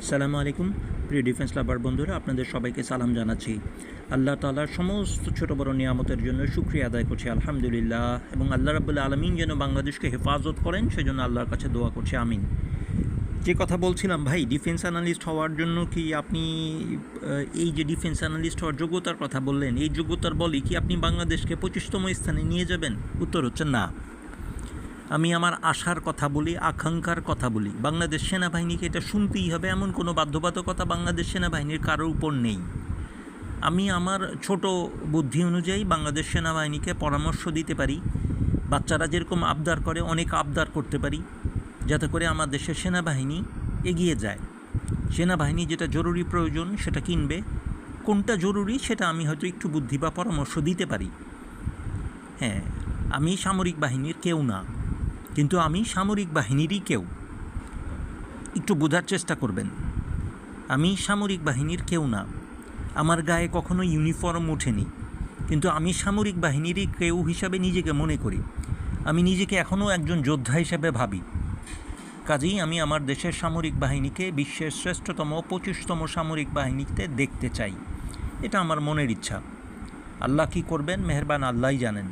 সালামু আলাইকুম প্রিয় ডিফেন্স লাভার বন্ধুরা, আপনাদের সবাইকে সালাম জানাচ্ছি। আল্লাহ তাআলার সমস্ত ছোট বড় নিয়ামতের জন্য শুকরিয়া আদায় করছি আলহামদুলিল্লাহ, এবং আল্লাহ রাব্বুল আলামিন যেন বাংলাদেশকে হেফাজত করেন সেজন্য আল্লাহর কাছে দোয়া করছি, আমিন। যে কথা বলছিলাম ভাই, ডিফেন্স অ্যানালিস্ট হওয়ার জন্য কি আপনি এই যে ডিফেন্স অ্যানালিস্ট হওয়ার যোগ্যতার কথা বললেন, এই যোগ্যতার বলে কি আপনি বাংলাদেশকে 25তম স্থানে নিয়ে যাবেন? উত্তর হচ্ছে না। আমি আমার আশার কথা বলি, আকাঙ্ক্ষার কথা বলি। বাংলাদেশ সেনাবাহিনীকে এটা শুনতেই হবে এমন কোনো বাধ্যবাধকতা বাংলাদেশ সেনাবাহিনীর কারোর উপর নেই। আমি আমার ছোট বুদ্ধি অনুযায়ী বাংলাদেশ সেনাবাহিনীকে পরামর্শ দিতে পারি। বাচ্চারা যেরকম আবদার করে, অনেক আবদার করতে পারি, যাতে করে আমার দেশের সেনাবাহিনী এগিয়ে যায়। সেনাবাহিনী যেটা জরুরি প্রয়োজন সেটা কিনবে, কোনটা জরুরি সেটা আমি হয়তো একটু বুদ্ধি বা পরামর্শ দিতে পারি। হ্যাঁ, আমি সামরিক বাহিনীর কেউ না, কিন্তু আমি সামরিক বাহিনীরই কেউ। একটু বোঝার চেষ্টা করবেন, আমি সামরিক বাহিনীর কেউ না, আমার গায়ে কখনো ইউনিফর্ম ওঠেনি, কিন্তু আমি সামরিক বাহিনীরই কেউ হিসাবে নিজেকে মনে করি। আমি নিজেকে এখনও একজন যোদ্ধা হিসেবে ভাবি। কাজেই আমি আমার দেশের সামরিক বাহিনীকে বিশ্বের শ্রেষ্ঠতম 25তম সামরিক বাহিনীতে দেখতে চাই। এটা আমার মনের ইচ্ছা। আল্লাহ কী করবেন মেহেরবান আল্লাহই জানেন।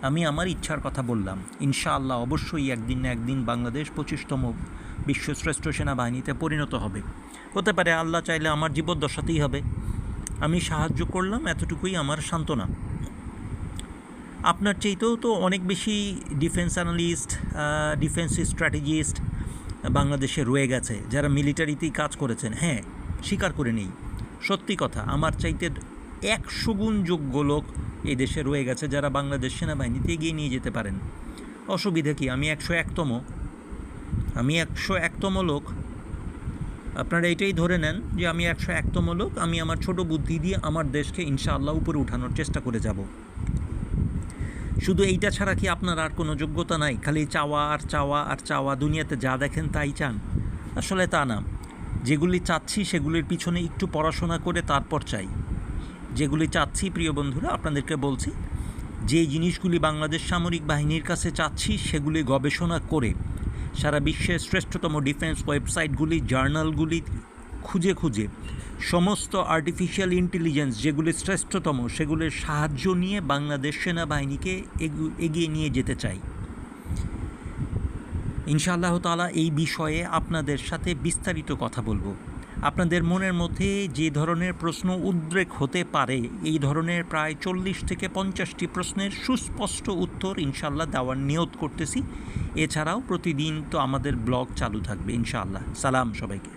আমি আমার ইচ্ছার কথা বললাম। ইনশাআল্লাহ অবশ্যই একদিন না একদিন বাংলাদেশ 25তম বিশ্বশ্রেষ্ঠ সেনাবাহিনীতে পরিণত হবে। হতে পারে আল্লাহ চাইলে আমার জীবদ্দশাতেই হবে। আমি সাহায্য করলাম, এতটুকুই আমার সান্ত্বনা। আপনার চাইতেও তো অনেক বেশি ডিফেন্স অ্যানালিস্ট, ডিফেন্স স্ট্র্যাটেজিস্ট বাংলাদেশে রয়ে গেছে, যারা মিলিটারিতেই কাজ করেছেন। হ্যাঁ, স্বীকার করে নেই, সত্যি কথা, আমার চাইতে 100 গুণ যোগ্য লোক এই দেশে রয়ে গেছে যারা বাংলাদেশ সেনাবাহিনীতে এগিয়ে নিয়ে যেতে পারেন। অসুবিধা কি? আমি 101তম লোক। আপনারা এটাই ধরে নেন যে আমি 101তম লোক। আমি আমার ছোট বুদ্ধি দিয়ে আমার দেশকে ইনশাআল্লাহ উপরে উঠানোর চেষ্টা করে যাব। শুধু এইটা ছাড়া কি আপনার আর কোনো যোগ্যতা নাই? খালি চাওয়া আর চাওয়া আর চাওয়া, দুনিয়াতে যা দেখেন তাই চান? আসলে তা না। যেগুলি চাচ্ছি সেগুলির পিছনে একটু পড়াশোনা করে তারপর চাই। যেগুলি চাচ্ছি প্রিয় বন্ধুরা, আপনাদেরকে বলছি, যে জিনিসগুলি বাংলাদেশ সামরিক বাহিনীর কাছে চাচ্ছি সেগুলি গবেষণা করে সারা বিশ্বের শ্রেষ্ঠতম ডিফেন্স ওয়েবসাইটগুলি, জার্নালগুলি খুঁজে খুঁজে সমস্ত আর্টিফিশিয়াল ইন্টেলিজেন্স যেগুলি শ্রেষ্ঠতম সেগুলির সাহায্য নিয়ে বাংলাদেশ সেনাবাহিনীকে এগিয়ে নিয়ে যেতে চাই। ইনশাআল্লাহ তাআলা এই বিষয়ে আপনাদের সাথে বিস্তারিত কথা বলবো। আপনাদের মনের মধ্যে যে ধরনের প্রশ্ন উদ্রেক হতে পারে, এই ধরনের প্রায় 40 থেকে 50টি প্রশ্নের সুস্পষ্ট উত্তর ইনশাআল্লাহ দেওয়ার নিয়ত করতেছি। এছাড়াও প্রতিদিন তো আমাদের ব্লগ চালু থাকবে ইনশাআল্লাহ। সালাম সবাইকে।